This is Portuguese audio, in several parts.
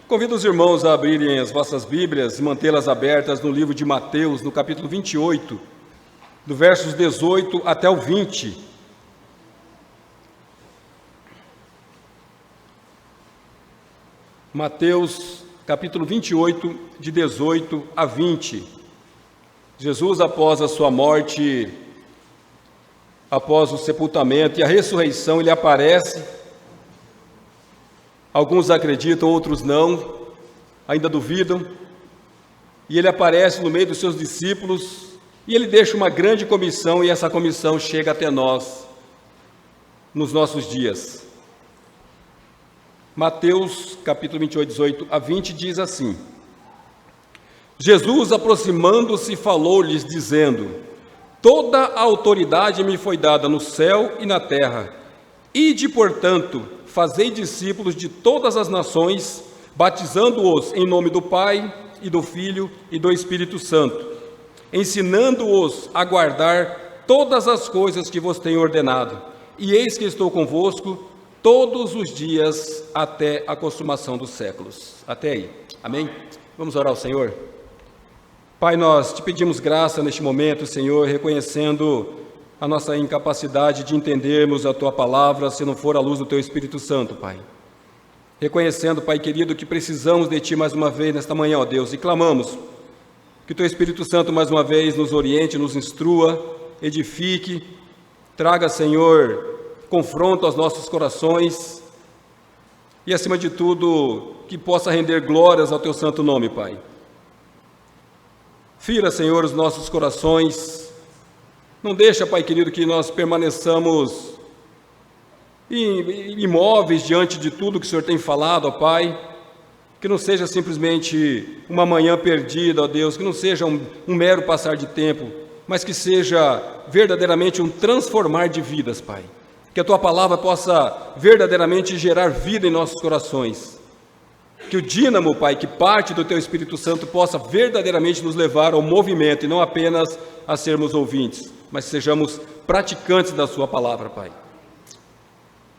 Convido os irmãos a abrirem as vossas Bíblias, mantê-las abertas no livro de Mateus, no capítulo 28, do versos 18 até o 20. Mateus, capítulo 28, de 18 a 20. Jesus, após a sua morte, após o sepultamento e a ressurreição, ele aparece. Alguns acreditam, outros não, ainda duvidam. E ele aparece no meio dos seus discípulos e ele deixa uma grande comissão, e essa comissão chega até nós nos nossos dias. Mateus, capítulo 28, 18 a 20, diz assim: Jesus, aproximando-se, falou-lhes, dizendo: Toda a autoridade me foi dada no céu e na terra. Ide, portanto, fazei discípulos de todas as nações, batizando-os em nome do Pai, e do Filho e do Espírito Santo, ensinando-os a guardar todas as coisas que vos tenho ordenado. E eis que estou convosco todos os dias até a consumação dos séculos. Até aí. Amém? Vamos orar ao Senhor? Pai, nós te pedimos graça neste momento, Senhor, reconhecendo a nossa incapacidade de entendermos a Tua palavra, se não for a luz do Teu Espírito Santo, Pai. Reconhecendo, Pai querido, que precisamos de Ti mais uma vez nesta manhã, ó Deus, e clamamos que o Teu Espírito Santo mais uma vez nos oriente, nos instrua, edifique, traga, Senhor, confronto aos nossos corações e, acima de tudo, que possa render glórias ao Teu santo nome, Pai. Fira, Senhor, os nossos corações. Não deixa, Pai querido, que nós permaneçamos imóveis diante de tudo que o Senhor tem falado, ó Pai. Que não seja simplesmente uma manhã perdida, ó Deus, que não seja um mero passar de tempo, mas que seja verdadeiramente um transformar de vidas, Pai. Que a Tua palavra possa verdadeiramente gerar vida em nossos corações. Que o dínamo, Pai, que parte do Teu Espírito Santo possa verdadeiramente nos levar ao movimento e não apenas a sermos ouvintes, mas sejamos praticantes da Sua palavra, Pai.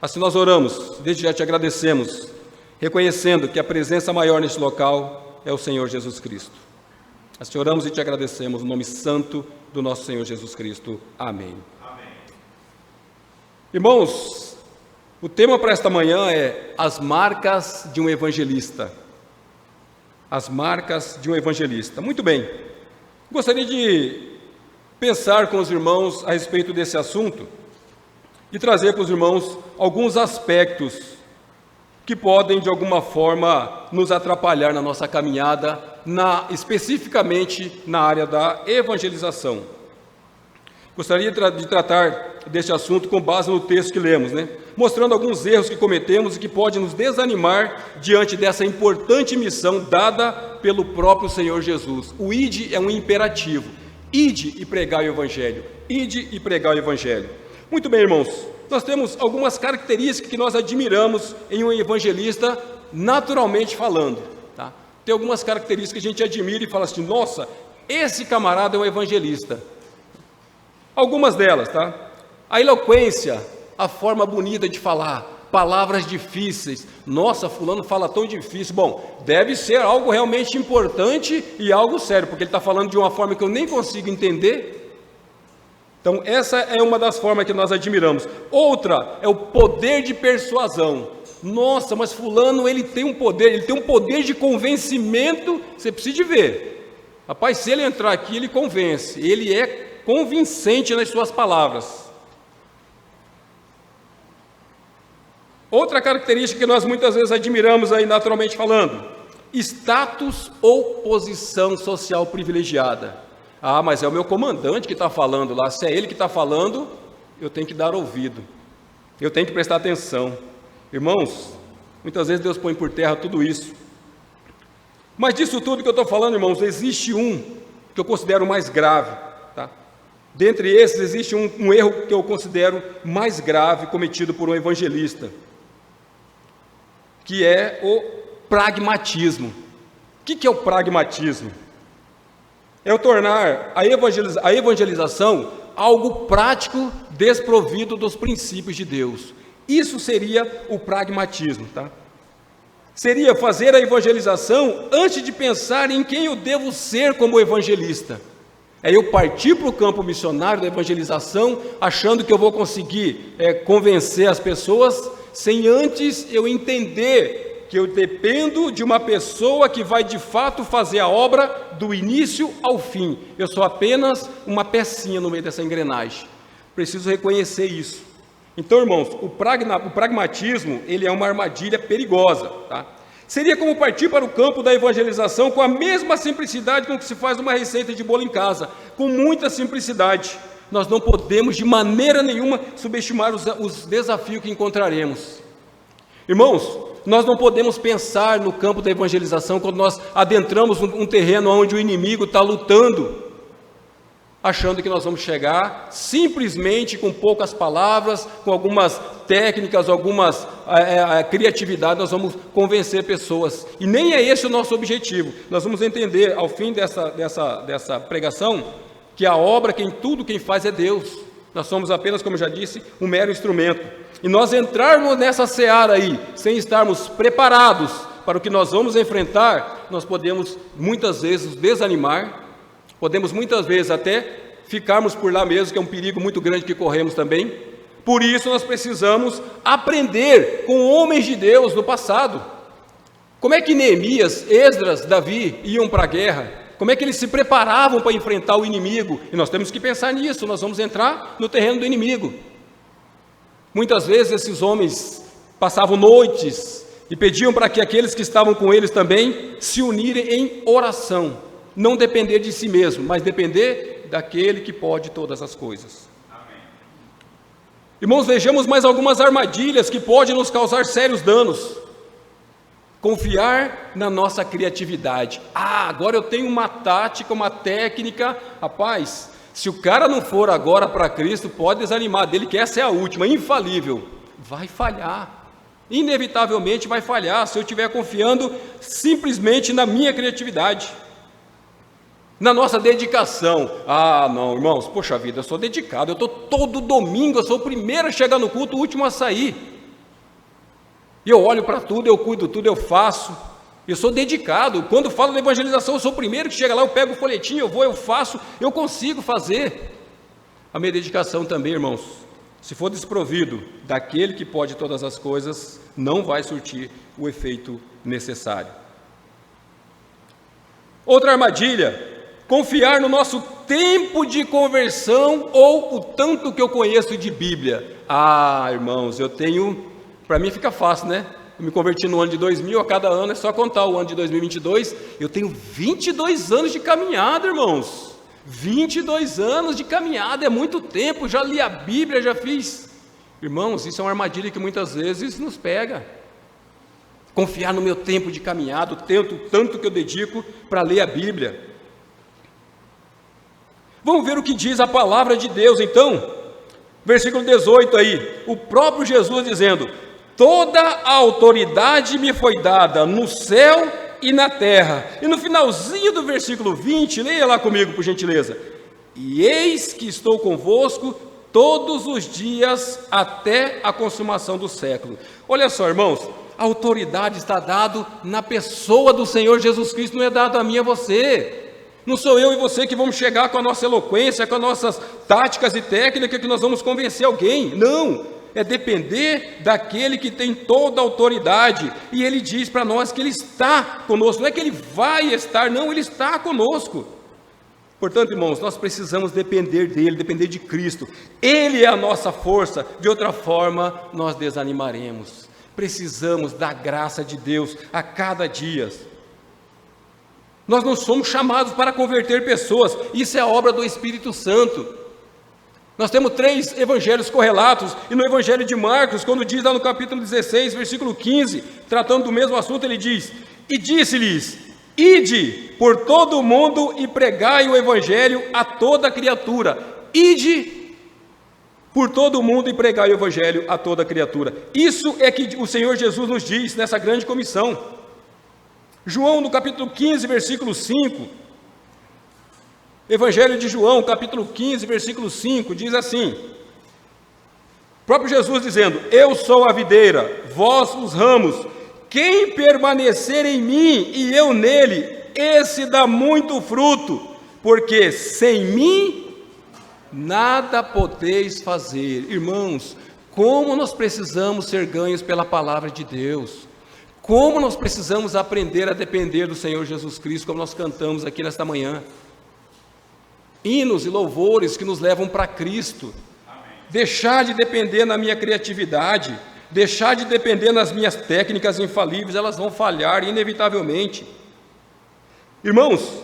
Assim nós oramos, desde já te agradecemos, reconhecendo que a presença maior neste local é o Senhor Jesus Cristo. Assim oramos e te agradecemos no nome santo do nosso Senhor Jesus Cristo. Amém. Amém. Irmãos, o tema para esta manhã é as marcas de um evangelista. As marcas de um evangelista. Muito bem. Gostaria de pensar com os irmãos a respeito desse assunto e trazer para os irmãos alguns aspectos que podem, de alguma forma, nos atrapalhar na nossa caminhada, especificamente na área da evangelização. Gostaria de tratar deste assunto com base no texto que lemos, mostrando alguns erros que cometemos e que podem nos desanimar diante dessa importante missão dada pelo próprio Senhor Jesus. O ide é um imperativo. Ide e pregai o Evangelho. Ide e pregai o Evangelho. Muito bem, irmãos. Nós temos algumas características que nós admiramos em um evangelista, naturalmente falando. Tá? Tem algumas características que a gente admira e fala assim: nossa, esse camarada é um evangelista. Algumas delas, tá? A eloquência, a forma bonita de falar, palavras difíceis. Nossa, fulano fala tão difícil. Bom, deve ser algo realmente importante e algo sério, porque ele está falando de uma forma que eu nem consigo entender. Então, essa é uma das formas que nós admiramos. Outra é o poder de persuasão. Nossa, mas fulano, ele tem um poder de convencimento, você precisa de ver. Rapaz, se ele entrar aqui, ele convence, ele é convincente nas suas palavras. Outra característica que nós muitas vezes admiramos aí, naturalmente falando, status ou posição social privilegiada. Ah, mas é o meu comandante que está falando lá, se é ele que está falando, eu tenho que dar ouvido, eu tenho que prestar atenção. Irmãos, muitas vezes Deus põe por terra tudo isso. Mas disso tudo que eu estou falando, irmãos, existe um que eu considero mais grave, tá? Dentre esses, existe um erro que eu considero mais grave cometido por um evangelista, que é o pragmatismo. O que é o pragmatismo? É o tornar a evangelização algo prático, desprovido dos princípios de Deus. Isso seria o pragmatismo, tá? seria fazer a evangelização antes de pensar em quem eu devo ser como evangelista. É eu partir para o campo missionário da evangelização, achando que eu vou conseguir convencer as pessoas, sem antes eu entender que eu dependo de uma pessoa que vai de fato fazer a obra do início ao fim. Eu sou apenas uma pecinha no meio dessa engrenagem. Preciso reconhecer isso. Então, irmãos, o pragmatismo, ele é uma armadilha perigosa, tá? Seria como partir para o campo da evangelização com a mesma simplicidade com que se faz uma receita de bolo em casa, com muita simplicidade. Nós não podemos de maneira nenhuma subestimar os desafios que encontraremos. Irmãos, nós não podemos pensar no campo da evangelização quando nós adentramos um terreno onde o inimigo está lutando, achando que nós vamos chegar simplesmente com poucas palavras, com algumas técnicas, algumas criatividade, nós vamos convencer pessoas. E nem é esse o nosso objetivo. Nós vamos entender ao fim dessa pregação que a obra, quem faz é Deus. Nós somos apenas, como eu já disse, um mero instrumento. E nós entrarmos nessa seara aí, sem estarmos preparados para o que nós vamos enfrentar, nós podemos muitas vezes desanimar, podemos muitas vezes até ficarmos por lá mesmo, que é um perigo muito grande que corremos também. Por isso nós precisamos aprender com homens de Deus do passado. Como é que Neemias, Esdras, Davi iam para a guerra? Como é que eles se preparavam para enfrentar o inimigo? E nós temos que pensar nisso, nós vamos entrar no terreno do inimigo. Muitas vezes esses homens passavam noites e pediam para que aqueles que estavam com eles também se unirem em oração. Não depender de si mesmo, mas depender daquele que pode todas as coisas. Amém. Irmãos, vejamos mais algumas armadilhas que podem nos causar sérios danos. Confiar na nossa criatividade. Agora eu tenho uma tática, uma técnica. Rapaz, se o cara não for agora para Cristo, pode desanimar dele, que essa é a última, infalível. Vai falhar. Inevitavelmente vai falhar, se eu estiver confiando simplesmente na minha criatividade. Na nossa dedicação. Não, irmãos, poxa vida, eu sou dedicado, eu estou todo domingo, eu sou o primeiro a chegar no culto, o último a sair. E eu olho para tudo, eu cuido tudo, eu faço. Eu sou dedicado. Quando falo da evangelização, eu sou o primeiro que chega lá, eu pego o folhetinho, eu vou, eu faço, eu consigo fazer. A minha dedicação também, irmãos, se for desprovido daquele que pode todas as coisas, não vai surtir o efeito necessário. Outra armadilha. Confiar no nosso tempo de conversão ou o tanto que eu conheço de Bíblia. Irmãos, para mim fica fácil, né? Eu me converti no ano de 2000, a cada ano é só contar o ano de 2022. Eu tenho 22 anos de caminhada, irmãos. 22 anos de caminhada, é muito tempo, já li a Bíblia, já fiz. Irmãos, isso é uma armadilha que muitas vezes nos pega. Confiar no meu tempo de caminhada, tanto que eu dedico para ler a Bíblia. Vamos ver o que diz a palavra de Deus, então. Versículo 18 aí, o próprio Jesus dizendo: toda a autoridade me foi dada no céu e na terra. E no finalzinho do versículo 20, leia lá comigo, por gentileza. E eis que estou convosco todos os dias até a consumação do século. Olha só, irmãos, a autoridade está dada na pessoa do Senhor Jesus Cristo, não é dado a mim e a você. Não sou eu e você que vamos chegar com a nossa eloquência, com as nossas táticas e técnicas que nós vamos convencer alguém. Não, é depender daquele que tem toda a autoridade. E ele diz para nós que ele está conosco. Não é que ele vai estar, não, ele está conosco. Portanto, irmãos, nós precisamos depender dele, depender de Cristo. Ele é a nossa força, de outra forma nós desanimaremos. Precisamos da graça de Deus a cada dia. Nós não somos chamados para converter pessoas, isso é a obra do Espírito Santo. Nós temos 3 evangelhos correlatos, e no evangelho de Marcos, quando diz lá no capítulo 16, versículo 15, tratando do mesmo assunto, ele diz: e disse-lhes: ide por todo o mundo e pregai o evangelho a toda criatura. Ide por todo o mundo e pregai o evangelho a toda criatura. Isso é que o Senhor Jesus nos diz nessa grande comissão. João, no capítulo 15, versículo 5, Evangelho de João, capítulo 15, versículo 5, diz assim, o próprio Jesus dizendo: eu sou a videira, vós os ramos, quem permanecer em mim e eu nele, esse dá muito fruto, porque sem mim nada podeis fazer. Irmãos, como nós precisamos ser ganhos pela palavra de Deus, como nós precisamos aprender a depender do Senhor Jesus Cristo, como nós cantamos aqui nesta manhã. Hinos e louvores que nos levam para Cristo. Deixar de depender na minha criatividade, deixar de depender nas minhas técnicas infalíveis, elas vão falhar inevitavelmente. Irmãos,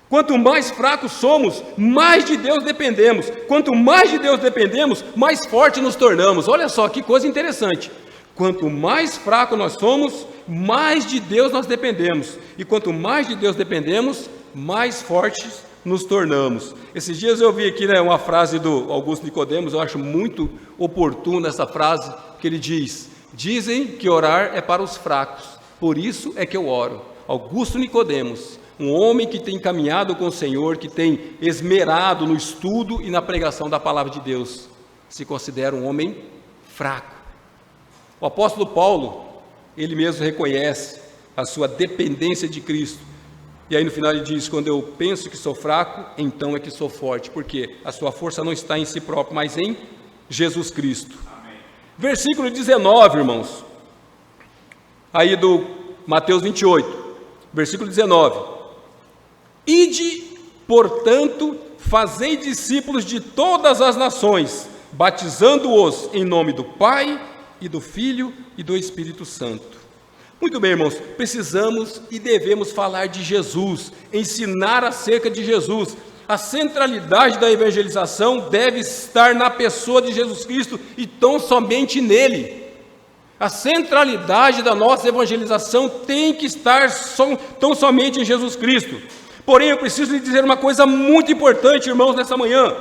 quanto mais fracos somos, mais de Deus dependemos. Quanto mais de Deus dependemos, mais forte nos tornamos. Olha só que coisa interessante. Quanto mais fraco nós somos, mais de Deus nós dependemos. E quanto mais de Deus dependemos, mais fortes nos tornamos. Esses dias eu vi aqui, uma frase do Augusto Nicodemos, eu acho muito oportuna essa frase, que ele diz: dizem que orar é para os fracos, por isso é que eu oro. Augusto Nicodemos, um homem que tem caminhado com o Senhor, que tem esmerado no estudo e na pregação da palavra de Deus, se considera um homem fraco. O apóstolo Paulo, ele mesmo reconhece a sua dependência de Cristo. E aí no final ele diz: quando eu penso que sou fraco, então é que sou forte, porque a sua força não está em si próprio, mas em Jesus Cristo. Amém. Versículo 19, irmãos, aí do Mateus 28, versículo 19: ide, portanto, fazei discípulos de todas as nações, batizando-os em nome do Pai, e do Filho e do Espírito Santo. Muito bem, irmãos, precisamos e devemos falar de Jesus, ensinar acerca de Jesus. A centralidade da evangelização deve estar na pessoa de Jesus Cristo e tão somente nele. A centralidade da nossa evangelização tem que estar tão somente em Jesus Cristo. Porém, eu preciso lhe dizer uma coisa muito importante, irmãos, nessa manhã.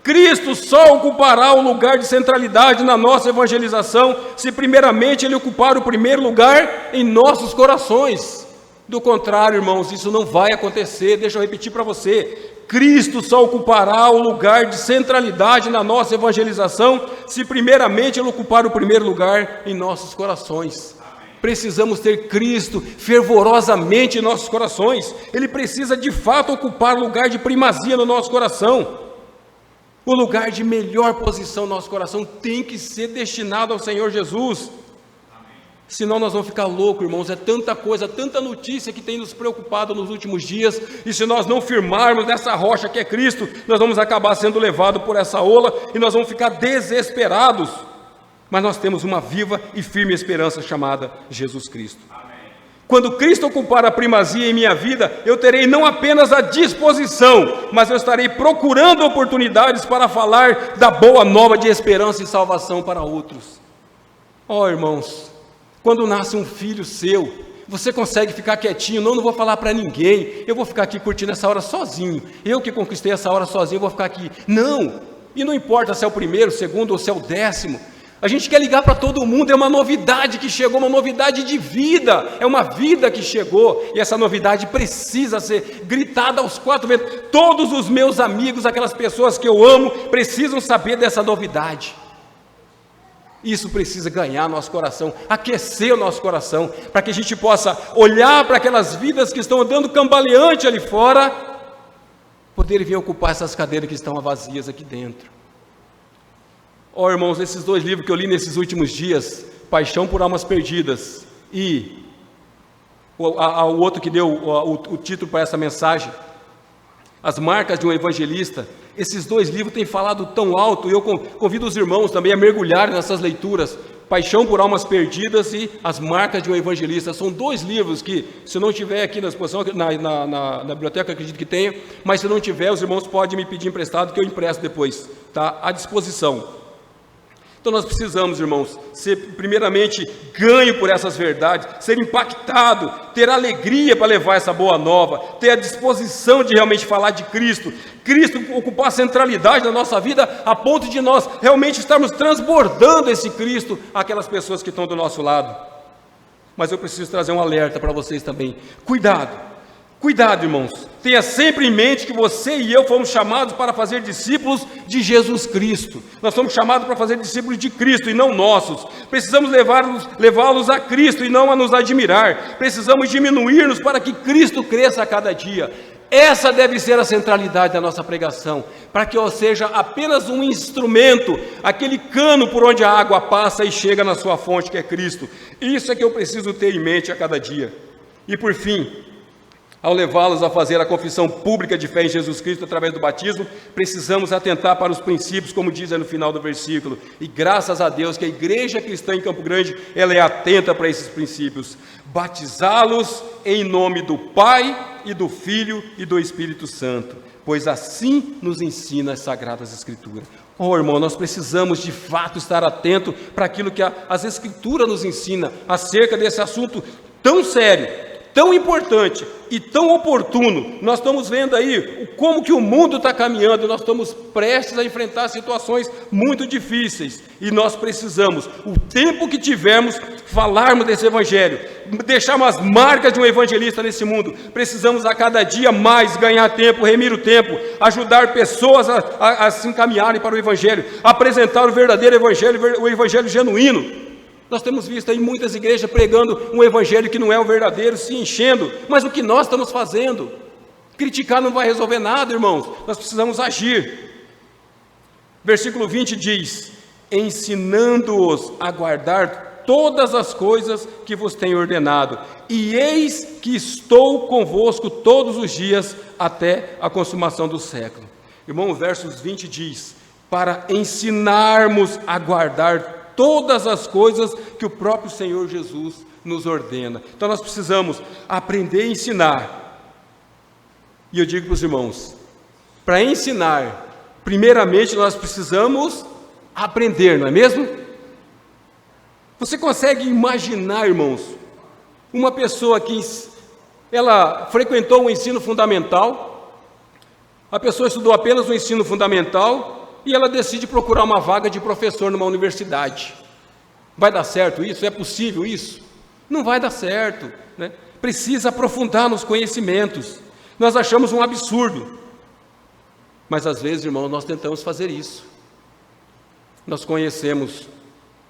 Cristo só ocupará o lugar de centralidade na nossa evangelização se primeiramente Ele ocupar o primeiro lugar em nossos corações. Do contrário, irmãos, isso não vai acontecer. Deixa eu repetir para você. Cristo só ocupará o lugar de centralidade na nossa evangelização se primeiramente Ele ocupar o primeiro lugar em nossos corações. Precisamos ter Cristo fervorosamente em nossos corações. Ele precisa de fato ocupar o lugar de primazia no nosso coração. O lugar de melhor posição no nosso coração tem que ser destinado ao Senhor Jesus. Senão nós vamos ficar loucos, irmãos. É tanta coisa, tanta notícia que tem nos preocupado nos últimos dias. E se nós não firmarmos nessa rocha que é Cristo, nós vamos acabar sendo levados por essa ola e nós vamos ficar desesperados. Mas nós temos uma viva e firme esperança chamada Jesus Cristo. Quando Cristo ocupar a primazia em minha vida, eu terei não apenas a disposição, mas eu estarei procurando oportunidades para falar da boa nova de esperança e salvação para outros. Irmãos, quando nasce um filho seu, você consegue ficar quietinho? Não vou falar para ninguém, eu vou ficar aqui curtindo essa hora sozinho. Eu que conquistei essa hora sozinho, eu vou ficar aqui. Não, e não importa se é o primeiro, o segundo ou se é o 10º. A gente quer ligar para todo mundo, é uma novidade que chegou, uma novidade de vida, é uma vida que chegou, e essa novidade precisa ser gritada aos 4 ventos. Todos os meus amigos, aquelas pessoas que eu amo, precisam saber dessa novidade. Isso precisa ganhar nosso coração, aquecer o nosso coração, para que a gente possa olhar para aquelas vidas que estão andando cambaleante ali fora, poder vir ocupar essas cadeiras que estão vazias aqui dentro. Irmãos, esses 2 livros que eu li nesses últimos dias, Paixão por Almas Perdidas e o outro que deu o título para essa mensagem, As Marcas de um Evangelista, esses 2 livros têm falado tão alto, e eu convido os irmãos também a mergulharem nessas leituras. Paixão por Almas Perdidas e As Marcas de um Evangelista. São 2 livros que, se não tiver aqui na exposição, na biblioteca, acredito que tenha, mas se não tiver, os irmãos podem me pedir emprestado, que eu empresto depois, tá? À disposição. Então nós precisamos, irmãos, ser primeiramente ganho por essas verdades, ser impactado, ter alegria para levar essa boa nova, ter a disposição de realmente falar de Cristo, Cristo ocupar a centralidade da nossa vida, a ponto de nós realmente estarmos transbordando esse Cristo àquelas pessoas que estão do nosso lado. Mas eu preciso trazer um alerta para vocês também. Cuidado, irmãos, tenha sempre em mente que você e eu fomos chamados para fazer discípulos de Jesus Cristo. Nós somos chamados para fazer discípulos de Cristo e não nossos. Precisamos levá-los a Cristo e não a nos admirar. Precisamos diminuir-nos para que Cristo cresça a cada dia. Essa deve ser a centralidade da nossa pregação, para que eu seja apenas um instrumento, aquele cano por onde a água passa e chega na sua fonte, que é Cristo. Isso é que eu preciso ter em mente a cada dia. E por fim, ao levá-los a fazer a confissão pública de fé em Jesus Cristo através do batismo, precisamos atentar para os princípios, como diz aí no final do versículo. E graças a Deus que a igreja cristã em Campo Grande, ela é atenta para esses princípios. Batizá-los em nome do Pai e do Filho e do Espírito Santo, pois assim nos ensina as Sagradas Escrituras. Oh, irmão, nós precisamos de fato estar atento para aquilo que as Escrituras nos ensina acerca desse assunto tão sério, tão importante e tão oportuno. Nós estamos vendo aí como que o mundo está caminhando, nós estamos prestes a enfrentar situações muito difíceis, e nós precisamos, o tempo que tivermos, falarmos desse evangelho, deixar umas marcas de um evangelista nesse mundo. Precisamos a cada dia mais ganhar tempo, remir o tempo, ajudar pessoas a se encaminharem para o evangelho, apresentar o verdadeiro evangelho, o evangelho genuíno. Nós temos visto aí muitas igrejas pregando um evangelho que não é o verdadeiro, se enchendo, mas o que nós estamos fazendo? Criticar não vai resolver nada, irmãos, nós precisamos agir. Versículo 20 diz: ensinando-os a guardar todas as coisas que vos tenho ordenado, e eis que estou convosco todos os dias até a consumação do século. Irmão, o versos 20 diz: para ensinarmos a guardar todas as coisas que o próprio Senhor Jesus nos ordena. Então nós precisamos aprender a ensinar. E eu digo para os irmãos, para ensinar, primeiramente nós precisamos aprender, não é mesmo? Você consegue imaginar, irmãos, uma pessoa que ela frequentou o ensino fundamental, a pessoa estudou apenas o ensino fundamental, e ela decide procurar uma vaga de professor numa universidade. Vai dar certo isso? É possível isso? Não vai dar certo, né? Precisa aprofundar nos conhecimentos. Nós achamos um absurdo, mas às vezes, irmão, nós tentamos fazer isso. Nós conhecemos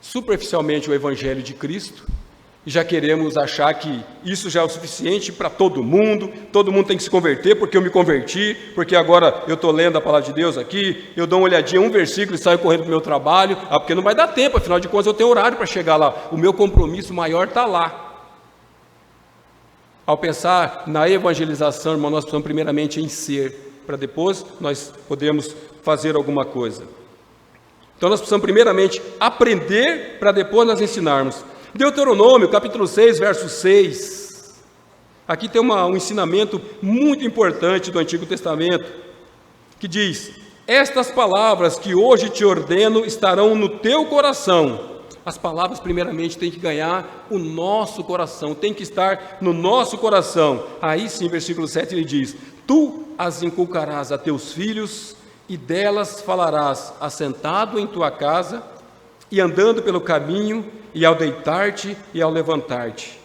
superficialmente o Evangelho de Cristo, e já queremos achar que isso já é o suficiente para todo mundo tem que se converter, porque eu me converti, porque agora eu estou lendo a palavra de Deus aqui, eu dou uma olhadinha, um versículo e saio correndo para o meu trabalho, porque não vai dar tempo, afinal de contas eu tenho horário para chegar lá, o meu compromisso maior está lá. Ao pensar na evangelização, irmão, nós precisamos primeiramente em ser, para depois nós podermos fazer alguma coisa. Então nós precisamos primeiramente aprender, para depois nós ensinarmos. Deuteronômio, capítulo 6, verso 6. Aqui tem um ensinamento muito importante do Antigo Testamento, que diz: estas palavras que hoje te ordeno estarão no teu coração. As palavras primeiramente têm que ganhar o nosso coração, tem que estar no nosso coração. Aí sim, versículo 7 ele diz: tu as inculcarás a teus filhos, e delas falarás assentado em tua casa, e andando pelo caminho, e ao deitar-te e ao levantar-te.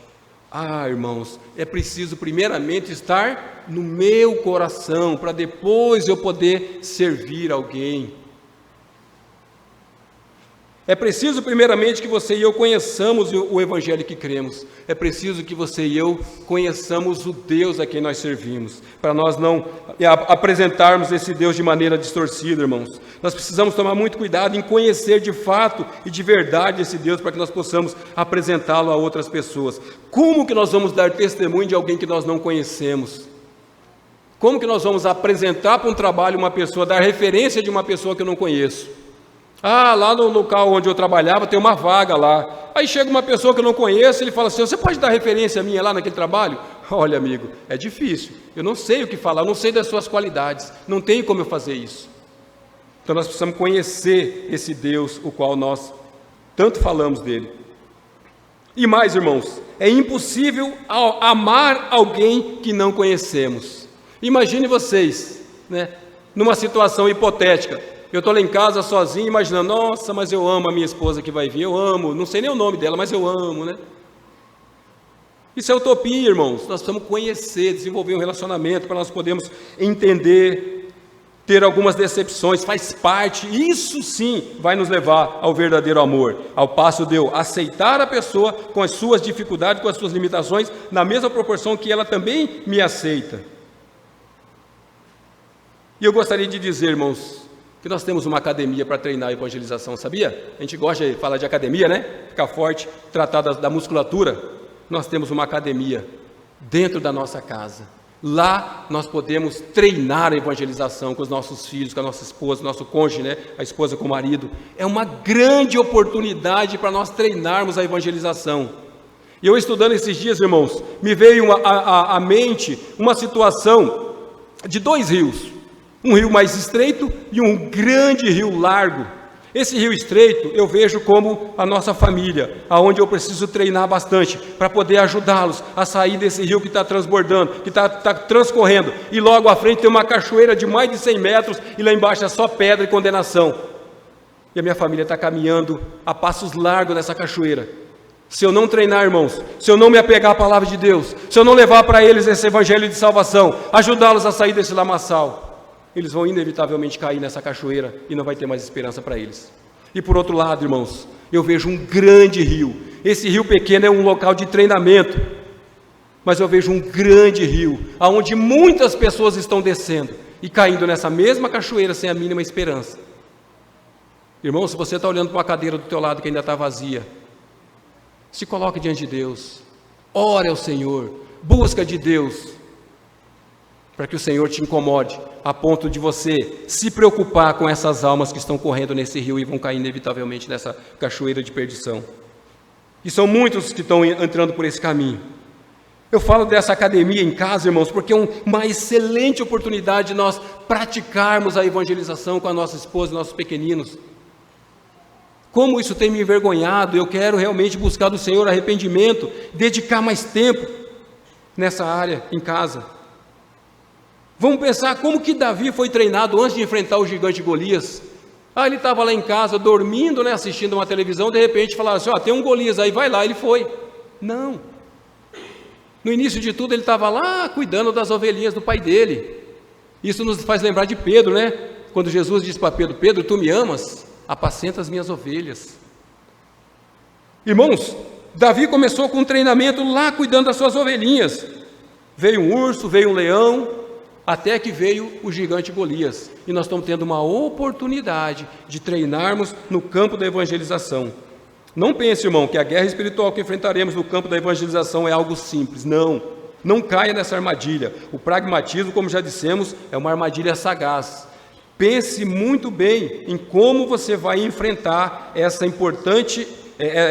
Ah, irmãos, é preciso primeiramente estar no meu coração, para depois eu poder servir alguém. É preciso primeiramente que você e eu conheçamos o Evangelho que cremos. É preciso que você e eu conheçamos o Deus a quem nós servimos, para nós não apresentarmos esse Deus de maneira distorcida, irmãos. Nós precisamos tomar muito cuidado em conhecer de fato e de verdade esse Deus, para que nós possamos apresentá-lo a outras pessoas. Como que nós vamos dar testemunho de alguém que nós não conhecemos? Como que nós vamos apresentar para um trabalho uma pessoa, dar referência de uma pessoa que eu não conheço? Ah, lá no local onde eu trabalhava tem uma vaga lá. Aí chega uma pessoa que eu não conheço, ele fala assim: você pode dar referência minha lá naquele trabalho? Olha, amigo, é difícil, eu não sei o que falar, eu não sei das suas qualidades, não tenho como eu fazer isso. Então nós precisamos conhecer esse Deus, o qual nós tanto falamos dele. E mais, irmãos, é impossível amar alguém que não conhecemos. Imagine vocês, né, numa situação hipotética. Eu estou lá em casa sozinho, imaginando: nossa, mas eu amo a minha esposa que vai vir, eu amo, não sei nem o nome dela, mas eu amo, né? Isso é utopia, irmãos. Nós precisamos conhecer, desenvolver um relacionamento, para nós podermos entender ter algumas decepções, faz parte, isso sim vai nos levar ao verdadeiro amor, ao passo de eu aceitar a pessoa com as suas dificuldades, com as suas limitações, na mesma proporção que ela também me aceita. E eu gostaria de dizer, irmãos, que nós temos uma academia para treinar a evangelização, sabia? A gente gosta de falar de academia, né? Ficar forte, tratar da musculatura. Nós temos uma academia dentro da nossa casa. Lá nós podemos treinar a evangelização com os nossos filhos, com a nossa esposa, nosso cônjuge, né? A esposa com o marido. É uma grande oportunidade para nós treinarmos a evangelização. E eu estudando esses dias, irmãos, me veio à mente uma situação de 2 rios. Um rio mais estreito e um grande rio largo. Esse rio estreito eu vejo como a nossa família, aonde eu preciso treinar bastante para poder ajudá-los a sair desse rio que está transbordando, que está transcorrendo. E logo à frente tem uma cachoeira de mais de 100 metros e lá embaixo é só pedra e condenação. E a minha família está caminhando a passos largos nessa cachoeira. Se eu não treinar, irmãos, se eu não me apegar à palavra de Deus, se eu não levar para eles esse evangelho de salvação, ajudá-los a sair desse lamaçal, eles vão inevitavelmente cair nessa cachoeira e não vai ter mais esperança para eles. E por outro lado, irmãos, eu vejo um grande rio. Esse rio pequeno é um local de treinamento, mas eu vejo um grande rio, onde muitas pessoas estão descendo e caindo nessa mesma cachoeira sem a mínima esperança. Irmão, se você está olhando para uma cadeira do teu lado que ainda está vazia, se coloque diante de Deus, ore ao Senhor, busca de Deus, para que o Senhor te incomode, a ponto de você se preocupar com essas almas que estão correndo nesse rio e vão cair inevitavelmente nessa cachoeira de perdição. E são muitos que estão entrando por esse caminho. Eu falo dessa academia em casa, irmãos, porque é uma excelente oportunidade de nós praticarmos a evangelização com a nossa esposa e nossos pequeninos. Como isso tem me envergonhado, eu quero realmente buscar do Senhor arrependimento, dedicar mais tempo nessa área em casa. Vamos pensar como que Davi foi treinado antes de enfrentar o gigante Golias. Ele estava lá em casa, dormindo, né, assistindo uma televisão, de repente falaram assim, tem um Golias aí, vai lá, ele foi. Não. No início de tudo, ele estava lá cuidando das ovelhinhas do pai dele. Isso nos faz lembrar de Pedro, né? Quando Jesus disse para Pedro, Pedro, tu me amas? Apacenta as minhas ovelhas. Irmãos, Davi começou com um treinamento lá cuidando das suas ovelhinhas. Veio um urso, veio um leão, até que veio o gigante Golias. E nós estamos tendo uma oportunidade de treinarmos no campo da evangelização. Não pense, irmão, que a guerra espiritual que enfrentaremos no campo da evangelização é algo simples. Não caia nessa armadilha. O pragmatismo, como já dissemos, é uma armadilha sagaz. Pense muito bem em como você vai enfrentar essa importante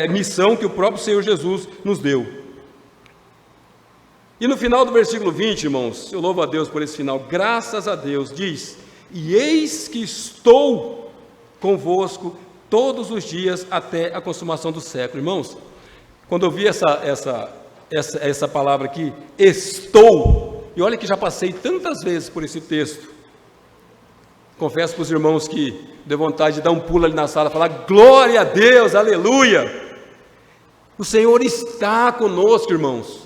missão que o próprio Senhor Jesus nos deu. E no final do versículo 20, irmãos, eu louvo a Deus por esse final, graças a Deus, diz, e eis que estou convosco todos os dias até a consumação do século. Irmãos, quando eu vi essa palavra aqui, estou, e olha que já passei tantas vezes por esse texto, confesso para os irmãos que deu vontade de dar um pulo ali na sala, falar, glória a Deus, aleluia, o Senhor está conosco, irmãos.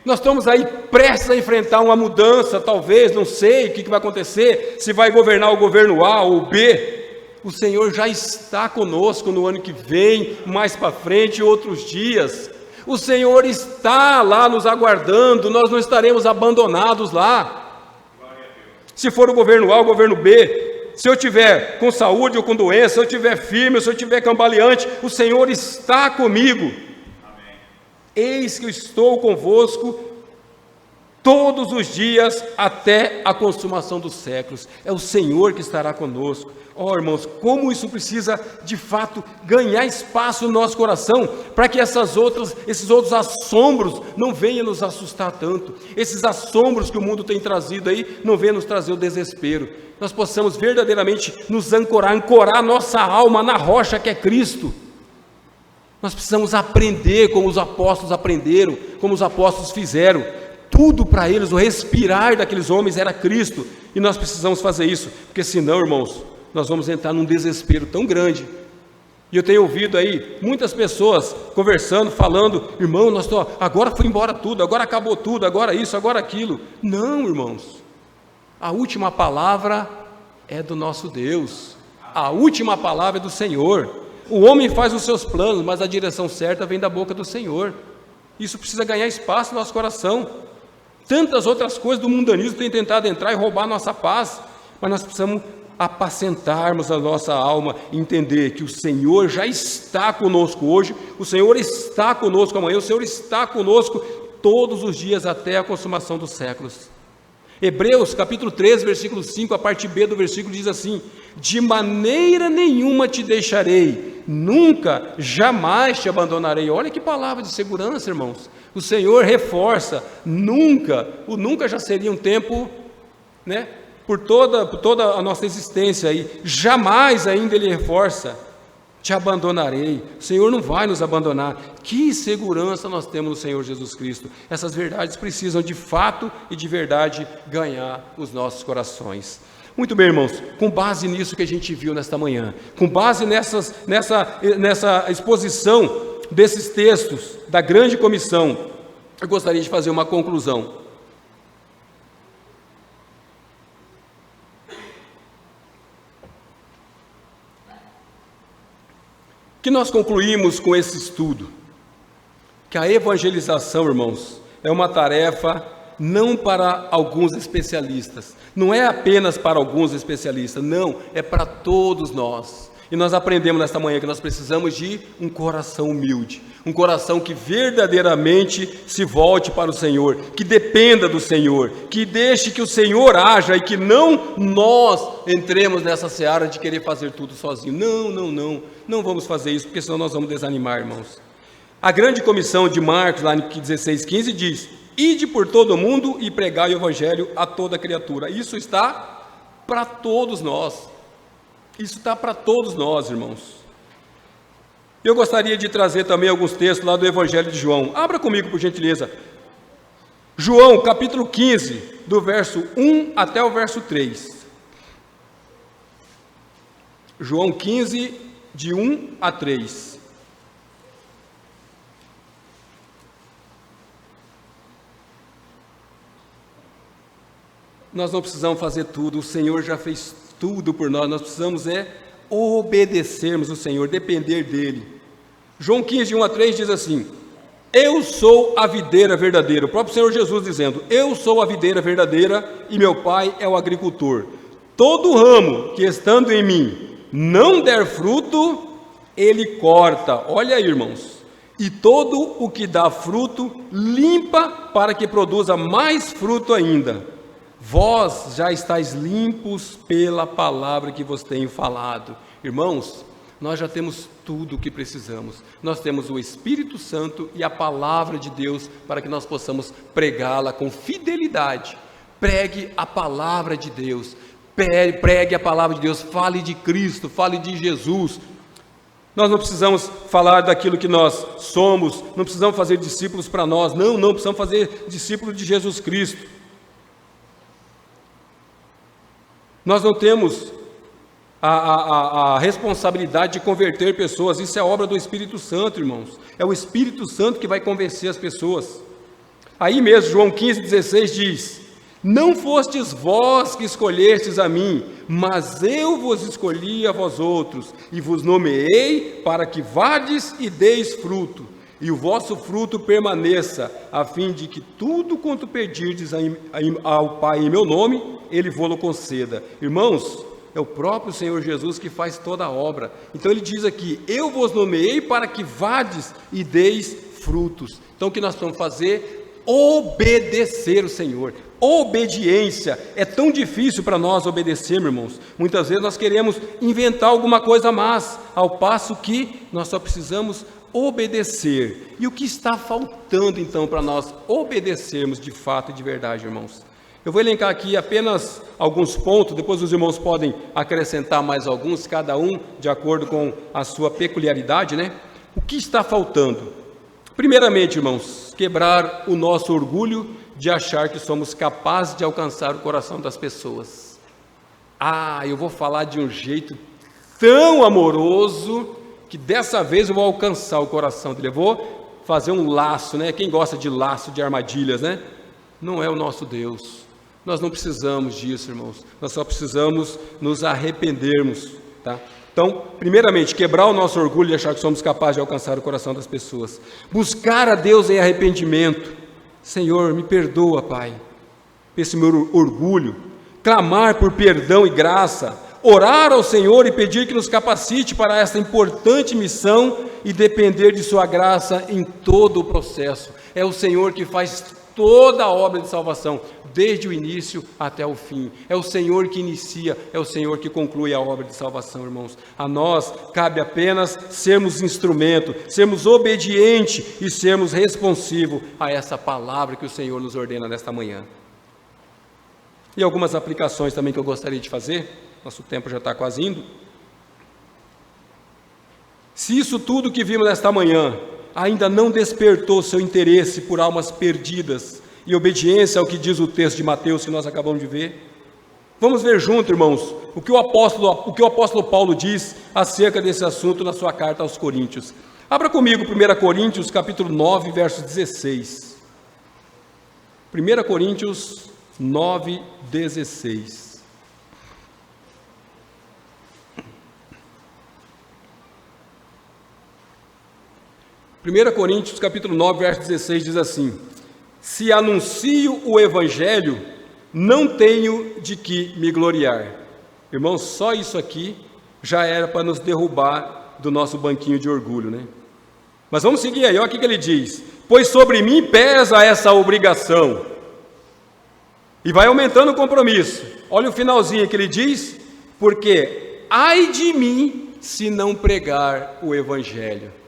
Nós estamos aí prestes a enfrentar uma mudança, talvez, não sei o que vai acontecer, se vai governar o governo A ou B. O Senhor já está conosco no ano que vem, mais para frente, outros dias. O Senhor está lá nos aguardando, nós não estaremos abandonados lá. Se for o governo A ou o governo B, se eu tiver com saúde ou com doença, se eu tiver firme ou se eu tiver cambaleante, o Senhor está comigo. Eis que eu estou convosco todos os dias até a consumação dos séculos. É o Senhor que estará conosco. Irmãos, como isso precisa de fato ganhar espaço no nosso coração, para que esses outros assombros não venham nos assustar tanto. Esses assombros que o mundo tem trazido aí, não venham nos trazer o desespero. Nós possamos verdadeiramente nos ancorar nossa alma na rocha que é Cristo. Nós precisamos aprender como os apóstolos aprenderam, como os apóstolos fizeram. Tudo para eles, o respirar daqueles homens era Cristo. E nós precisamos fazer isso, porque senão, irmãos, nós vamos entrar num desespero tão grande. E eu tenho ouvido aí muitas pessoas conversando, falando, irmão, agora foi embora tudo, agora acabou tudo, agora isso, agora aquilo. Não, irmãos. A última palavra é do nosso Deus. A última palavra é do Senhor. O homem faz os seus planos, mas a direção certa vem da boca do Senhor. Isso precisa ganhar espaço no nosso coração. Tantas outras coisas do mundanismo têm tentado entrar e roubar a nossa paz, mas nós precisamos apacentarmos a nossa alma e entender que o Senhor já está conosco hoje, o Senhor está conosco amanhã, o Senhor está conosco todos os dias até a consumação dos séculos. Hebreus capítulo 13, versículo 5, a parte B do versículo diz assim: de maneira nenhuma te deixarei, nunca, jamais te abandonarei. Olha que palavra de segurança, irmãos. O Senhor reforça, nunca. O nunca já seria um tempo, né, por toda a nossa existência aí. Jamais ainda Ele reforça: te abandonarei. O Senhor não vai nos abandonar. Que segurança nós temos no Senhor Jesus Cristo. Essas verdades precisam de fato e de verdade ganhar os nossos corações. Muito bem, irmãos, com base nisso que a gente viu nesta manhã, com base nessa exposição desses textos da grande comissão, eu gostaria de fazer uma conclusão. Que nós concluímos com esse estudo? Que a evangelização, irmãos, é uma tarefa não para alguns especialistas, não é apenas para alguns especialistas, não, é para todos nós. E nós aprendemos nesta manhã que nós precisamos de um coração humilde, um coração que verdadeiramente se volte para o Senhor, que dependa do Senhor, que deixe que o Senhor haja e que não nós entremos nessa seara de querer fazer tudo sozinho. Não vamos fazer isso, porque senão nós vamos desanimar, irmãos. A grande comissão de Marcos, lá em 16:15, diz: ide por todo o mundo e pregai o evangelho a toda criatura. Isso está para todos nós. Isso está para todos nós, irmãos. Eu gostaria de trazer também alguns textos lá do Evangelho de João. Abra comigo, por gentileza. João, capítulo 15, do verso 1 até o verso 3. João 15, de 1 a 3. Nós não precisamos fazer tudo, o Senhor já fez tudo por nós. Nós precisamos obedecermos o Senhor, depender dEle. João 15, de 1 a 3 diz assim: eu sou a videira verdadeira. O próprio Senhor Jesus dizendo: eu sou a videira verdadeira e meu Pai é o agricultor. Todo ramo que estando em mim não der fruto, Ele corta. Olha aí, irmãos. E todo o que dá fruto, limpa para que produza mais fruto ainda. Vós já estáis limpos pela palavra que vos tenho falado. Irmãos, nós já temos tudo o que precisamos. Nós temos o Espírito Santo e a palavra de Deus para que nós possamos pregá-la com fidelidade. Pregue a palavra de Deus. Pregue a palavra de Deus. Fale de Cristo, fale de Jesus. Nós não precisamos falar daquilo que nós somos. Não precisamos fazer discípulos para nós. Não precisamos fazer discípulos de Jesus Cristo. Nós não temos a responsabilidade de converter pessoas. Isso é obra do Espírito Santo, irmãos. É o Espírito Santo que vai convencer as pessoas. Aí mesmo, João 15,16 diz: não fostes vós que escolhestes a mim, mas eu vos escolhi a vós outros, e vos nomeei para que vades e deis fruto, e o vosso fruto permaneça, a fim de que tudo quanto pedirdes ao Pai em meu nome, Ele vô-lo conceda. Irmãos, é o próprio Senhor Jesus que faz toda a obra. Então Ele diz aqui: eu vos nomeei para que vades e deis frutos. Então o que nós vamos fazer? Obedecer o Senhor. Obediência. É tão difícil para nós obedecermos, irmãos. Muitas vezes nós queremos inventar alguma coisa a mais, ao passo que nós só precisamos obedecer. E o que está faltando então para nós obedecermos de fato e de verdade, irmãos? Eu vou elencar aqui apenas alguns pontos, depois os irmãos podem acrescentar mais alguns, cada um de acordo com a sua peculiaridade, né? O que está faltando? Primeiramente, irmãos, quebrar o nosso orgulho de achar que somos capazes de alcançar o coração das pessoas. Eu vou falar de um jeito tão amoroso que dessa vez eu vou alcançar o coração dele. Eu vou fazer um laço, né? Quem gosta de laço, de armadilhas, né? Não é o nosso Deus. Nós não precisamos disso, irmãos. Nós só precisamos nos arrependermos, tá? Então, primeiramente, quebrar o nosso orgulho e achar que somos capazes de alcançar o coração das pessoas. Buscar a Deus em arrependimento. Senhor, me perdoa, Pai, esse meu orgulho. Clamar por perdão e graça. Orar ao Senhor e pedir que nos capacite para esta importante missão e depender de sua graça em todo o processo. É o Senhor que faz toda a obra de salvação, desde o início até o fim. É o Senhor que inicia, é o Senhor que conclui a obra de salvação, irmãos. A nós cabe apenas sermos instrumento, sermos obedientes e sermos responsivos a essa palavra que o Senhor nos ordena nesta manhã. E algumas aplicações também que eu gostaria de fazer, nosso tempo já está quase indo. Se isso tudo que vimos nesta manhã ainda não despertou seu interesse por almas perdidas e obediência ao que diz o texto de Mateus que nós acabamos de ver, vamos ver junto, irmãos, o que o apóstolo Paulo diz acerca desse assunto na sua carta aos Coríntios. Abra comigo 1 Coríntios, capítulo 9, verso 16. 1 Coríntios 9, 16. 1 Coríntios capítulo 9, verso 16 diz assim: se anuncio o Evangelho, não tenho de que me gloriar. Irmãos, só isso aqui já era para nos derrubar do nosso banquinho de orgulho, né? Mas vamos seguir aí, olha o que ele diz: pois sobre mim pesa essa obrigação. E vai aumentando o compromisso. Olha o finalzinho que ele diz: porque ai de mim se não pregar o Evangelho.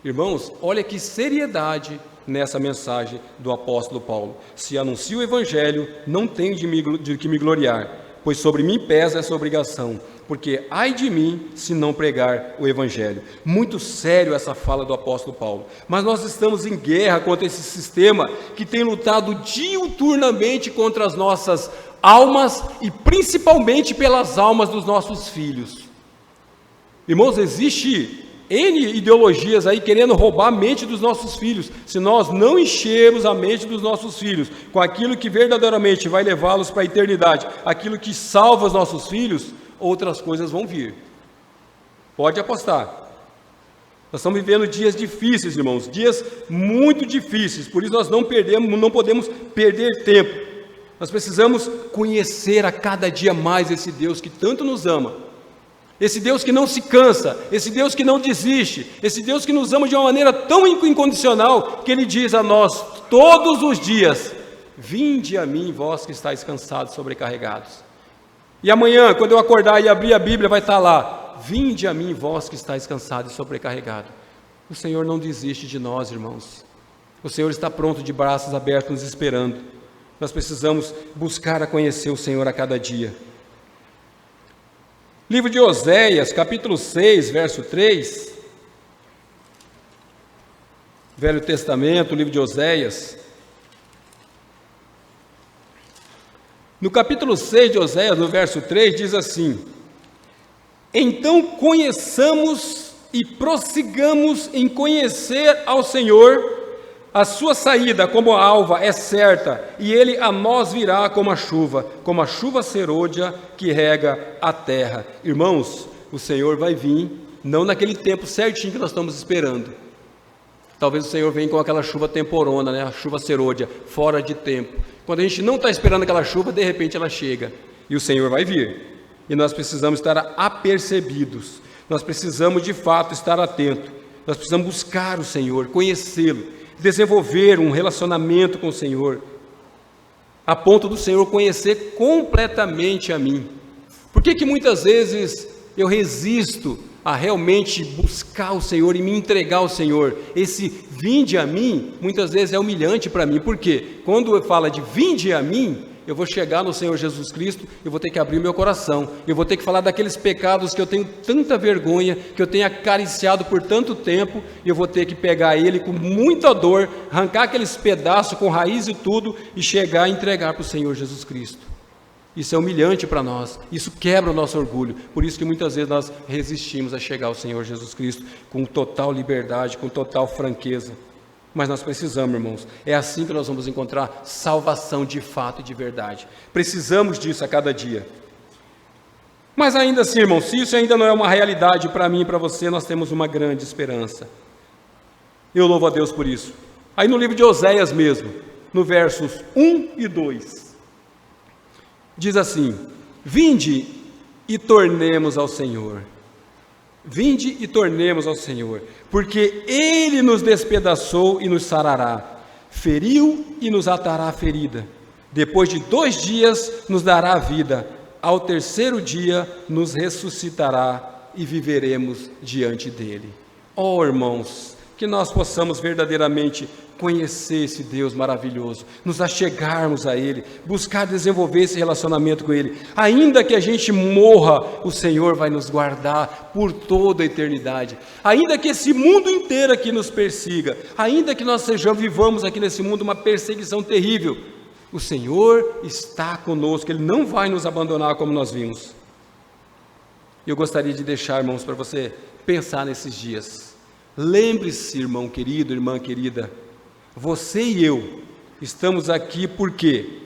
Irmãos, olha que seriedade nessa mensagem do apóstolo Paulo. Se anuncio o Evangelho, não tenho de que me gloriar, pois sobre mim pesa essa obrigação, porque ai de mim se não pregar o Evangelho. Muito sério essa fala do apóstolo Paulo. Mas nós estamos em guerra contra esse sistema que tem lutado diuturnamente contra as nossas almas e principalmente pelas almas dos nossos filhos. Irmãos, existe N ideologias aí querendo roubar a mente dos nossos filhos. Se nós não enchermos a mente dos nossos filhos com aquilo que verdadeiramente vai levá-los para a eternidade, aquilo que salva os nossos filhos, outras coisas vão vir. Pode apostar. Nós estamos vivendo dias difíceis, irmãos, dias muito difíceis, por isso nós não podemos perder tempo. Nós precisamos conhecer a cada dia mais esse Deus que tanto nos ama. Esse Deus que não se cansa, esse Deus que não desiste, esse Deus que nos ama de uma maneira tão incondicional, que Ele diz a nós todos os dias: vinde a mim, vós que estáis cansados e sobrecarregados. E amanhã, quando eu acordar e abrir a Bíblia, vai estar lá: vinde a mim, vós que estáis cansados e sobrecarregados. O Senhor não desiste de nós, irmãos. O Senhor está pronto, de braços abertos, nos esperando. Nós precisamos buscar a conhecer o Senhor a cada dia. Livro de Oséias, capítulo 6, verso 3, Velho Testamento, livro de Oséias. No capítulo 6 de Oséias, no verso 3, diz assim: então conheçamos e prossigamos em conhecer ao Senhor. A sua saída como a alva é certa, e ele a nós virá como a chuva serôdia que rega a terra. Irmãos, o Senhor vai vir, não naquele tempo certinho que nós estamos esperando. Talvez o Senhor venha com aquela chuva temporona, né? A chuva serôdia, fora de tempo. Quando a gente não está esperando aquela chuva, de repente ela chega, e o Senhor vai vir. E nós precisamos estar apercebidos, nós precisamos de fato estar atentos, nós precisamos buscar o Senhor, conhecê-lo, desenvolver um relacionamento com o Senhor, a ponto do Senhor conhecer completamente a mim. Por que muitas vezes eu resisto a realmente buscar o Senhor e me entregar ao Senhor? Esse vinde a mim, muitas vezes é humilhante para mim, porque quando eu falo de vinde a mim, eu vou chegar no Senhor Jesus Cristo, eu vou ter que abrir meu coração, eu vou ter que falar daqueles pecados que eu tenho tanta vergonha, que eu tenho acariciado por tanto tempo, e eu vou ter que pegar ele com muita dor, arrancar aqueles pedaços com raiz e tudo, e chegar e entregar para o Senhor Jesus Cristo. Isso é humilhante para nós, isso quebra o nosso orgulho, por isso que muitas vezes nós resistimos a chegar ao Senhor Jesus Cristo com total liberdade, com total franqueza. Mas nós precisamos, irmãos, é assim que nós vamos encontrar salvação de fato e de verdade. Precisamos disso a cada dia. Mas ainda assim, irmãos, se isso ainda não é uma realidade para mim e para você, nós temos uma grande esperança. Eu louvo a Deus por isso. Aí no livro de Oséias mesmo, no versos 1 e 2, diz assim: vinde e tornemos ao Senhor. Vinde e tornemos ao Senhor, porque Ele nos despedaçou e nos sarará, feriu e nos atará a ferida. Depois de 2 dias nos dará a vida, ao 3º dia nos ressuscitará e viveremos diante dEle. Oh, irmãos, que nós possamos verdadeiramente conhecer esse Deus maravilhoso, nos achegarmos a Ele, buscar desenvolver esse relacionamento com Ele. Ainda que a gente morra, o Senhor vai nos guardar por toda a eternidade. Ainda que esse mundo inteiro aqui nos persiga, ainda que nós vivamos aqui nesse mundo uma perseguição terrível, o Senhor está conosco, Ele não vai nos abandonar como nós vimos. Eu gostaria de deixar, irmãos, para você pensar nesses dias. Lembre-se, irmão querido, irmã querida, você e eu estamos aqui porque,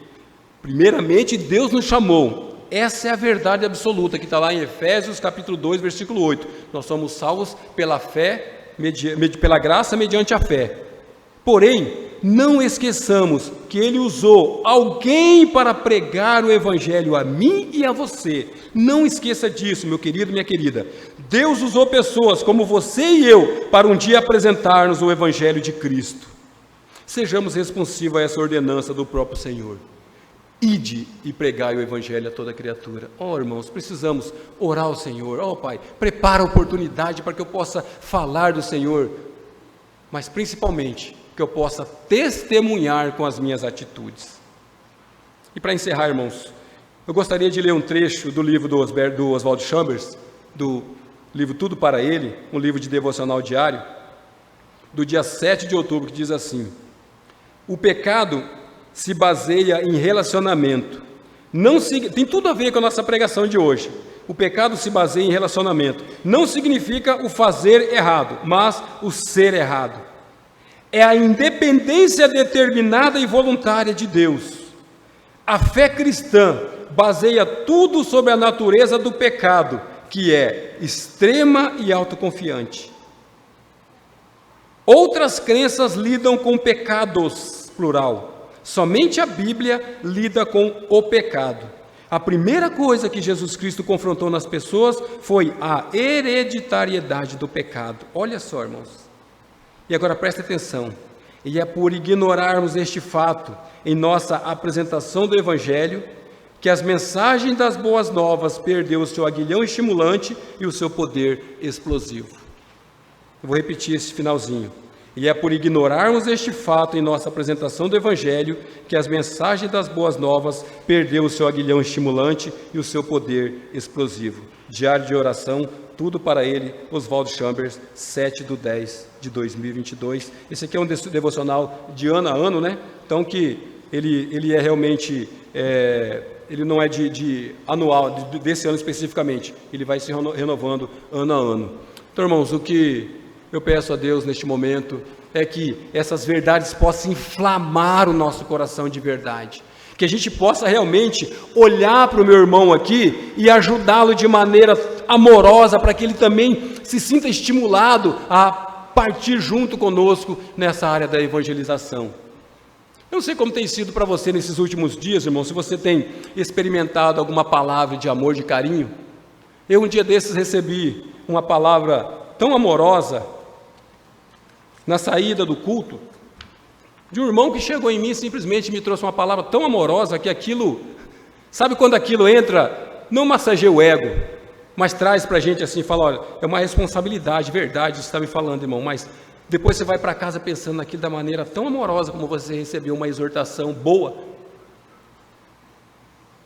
primeiramente, Deus nos chamou. Essa é a verdade absoluta, que está lá em Efésios capítulo 2, versículo 8. Nós somos salvos pela fé, pela graça mediante a fé. Porém, não esqueçamos que Ele usou alguém para pregar o Evangelho a mim e a você. Não esqueça disso, meu querido, minha querida. Deus usou pessoas como você e eu para um dia apresentar-nos o Evangelho de Cristo. Sejamos responsivos a essa ordenança do próprio Senhor. Ide e pregai o Evangelho a toda criatura. Oh, irmãos, precisamos orar ao Senhor. Oh, Pai, prepara a oportunidade para que eu possa falar do Senhor, mas principalmente que eu possa testemunhar com as minhas atitudes. E para encerrar, irmãos, eu gostaria de ler um trecho do livro do Oswald Chambers, do livro Tudo para Ele, um livro de devocional diário, do dia 7 de outubro, que diz assim: o pecado se baseia em relacionamento. Tem tudo a ver com a nossa pregação de hoje. O pecado se baseia em relacionamento. Não significa o fazer errado, mas o ser errado. É a independência determinada e voluntária de Deus. A fé cristã baseia tudo sobre a natureza do pecado, que é extrema e autoconfiante. Outras crenças lidam com pecados, plural. Somente a Bíblia lida com o pecado. A primeira coisa que Jesus Cristo confrontou nas pessoas foi a hereditariedade do pecado. Olha só, irmãos. E agora preste atenção, e é por ignorarmos este fato em nossa apresentação do Evangelho, que as mensagens das boas novas perdeu o seu aguilhão estimulante e o seu poder explosivo. Eu vou repetir esse finalzinho. E é por ignorarmos este fato em nossa apresentação do Evangelho, que as mensagens das boas novas perdeu o seu aguilhão estimulante e o seu poder explosivo. Diário de oração, Tudo para Ele, Oswald Chambers, 7/10/2022. Esse aqui é um devocional de ano a ano, né? Então que ele é realmente, ele não é de anual, desse ano especificamente. Ele vai se renovando ano a ano. Então, irmãos, o que eu peço a Deus neste momento é que essas verdades possam inflamar o nosso coração de verdade. Que a gente possa realmente olhar para o meu irmão aqui e ajudá-lo de maneira amorosa, para que ele também se sinta estimulado a partir junto conosco nessa área da evangelização. Eu não sei como tem sido para você nesses últimos dias, irmão, se você tem experimentado alguma palavra de amor, de carinho. Eu um dia desses recebi uma palavra tão amorosa na saída do culto, de um irmão que chegou em mim e simplesmente me trouxe uma palavra tão amorosa que aquilo, sabe quando aquilo entra, não massageia o ego, mas traz para a gente assim, fala, olha, é uma responsabilidade, verdade, você está me falando, irmão, mas depois você vai para casa pensando naquilo da maneira tão amorosa como você recebeu uma exortação boa,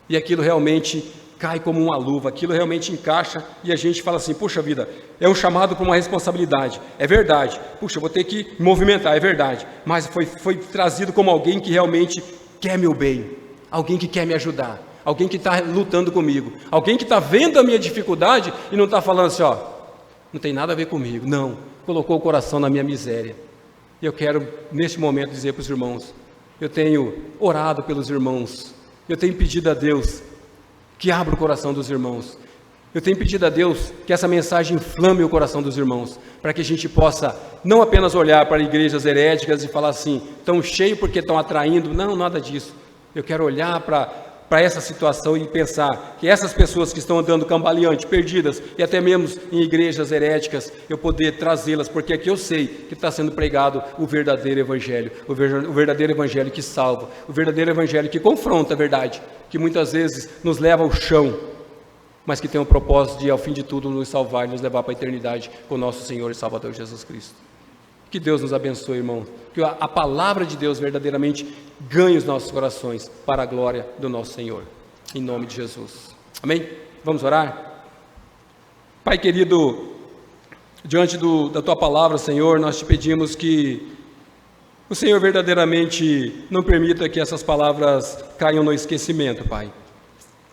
e aquilo realmente cai como uma luva, aquilo realmente encaixa e a gente fala assim, puxa vida, é um chamado para uma responsabilidade, é verdade, puxa, eu vou ter que me movimentar, é verdade, mas foi trazido como alguém que realmente quer meu bem, alguém que quer me ajudar, alguém que está lutando comigo, alguém que está vendo a minha dificuldade e não está falando assim, ó, não tem nada a ver comigo, não, colocou o coração na minha miséria. E eu quero, neste momento, dizer para os irmãos, eu tenho orado pelos irmãos, eu tenho pedido a Deus que abra o coração dos irmãos, eu tenho pedido a Deus que essa mensagem inflame o coração dos irmãos, para que a gente possa não apenas olhar para igrejas heréticas e falar assim, estão cheios porque estão atraindo, não, nada disso. Eu quero olhar para essa situação e pensar que essas pessoas que estão andando cambaleante, perdidas, e até mesmo em igrejas heréticas, eu poder trazê-las, porque aqui eu sei que está sendo pregado o verdadeiro evangelho, o verdadeiro evangelho que salva, o verdadeiro evangelho que confronta a verdade, que muitas vezes nos leva ao chão, mas que tem o propósito de, ao fim de tudo, nos salvar e nos levar para a eternidade com o nosso Senhor e Salvador Jesus Cristo. Que Deus nos abençoe, irmão. Que a palavra de Deus verdadeiramente ganhe os nossos corações para a glória do nosso Senhor. Em nome de Jesus. Amém? Vamos orar? Pai querido, diante da Tua palavra, Senhor, nós te pedimos que o Senhor verdadeiramente não permita que essas palavras caiam no esquecimento, Pai.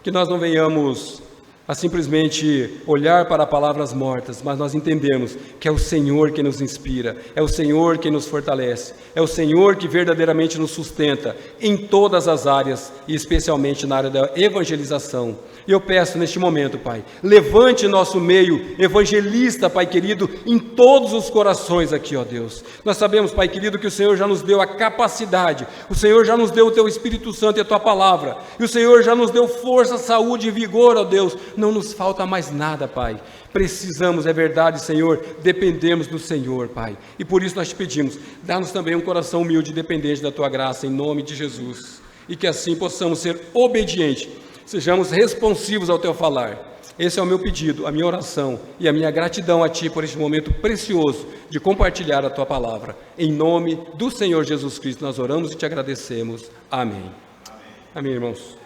Que nós não venhamos a simplesmente olhar para palavras mortas, mas nós entendemos que é o Senhor que nos inspira, é o Senhor que nos fortalece, é o Senhor que verdadeiramente nos sustenta em todas as áreas, e especialmente na área da evangelização. E eu peço neste momento, Pai, levante nosso meio evangelista, Pai querido, em todos os corações aqui, ó Deus. Nós sabemos, Pai querido, que o Senhor já nos deu a capacidade, o Senhor já nos deu o Teu Espírito Santo e a Tua palavra, e o Senhor já nos deu força, saúde e vigor, ó Deus. Não nos falta mais nada, Pai. Precisamos, é verdade, Senhor, dependemos do Senhor, Pai. E por isso nós te pedimos, dá-nos também um coração humilde e dependente da Tua graça, em nome de Jesus. E que assim possamos ser obedientes, sejamos responsivos ao Teu falar. Esse é o meu pedido, a minha oração e a minha gratidão a Ti por este momento precioso de compartilhar a Tua palavra. Em nome do Senhor Jesus Cristo nós oramos e Te agradecemos. Amém. Amém, irmãos.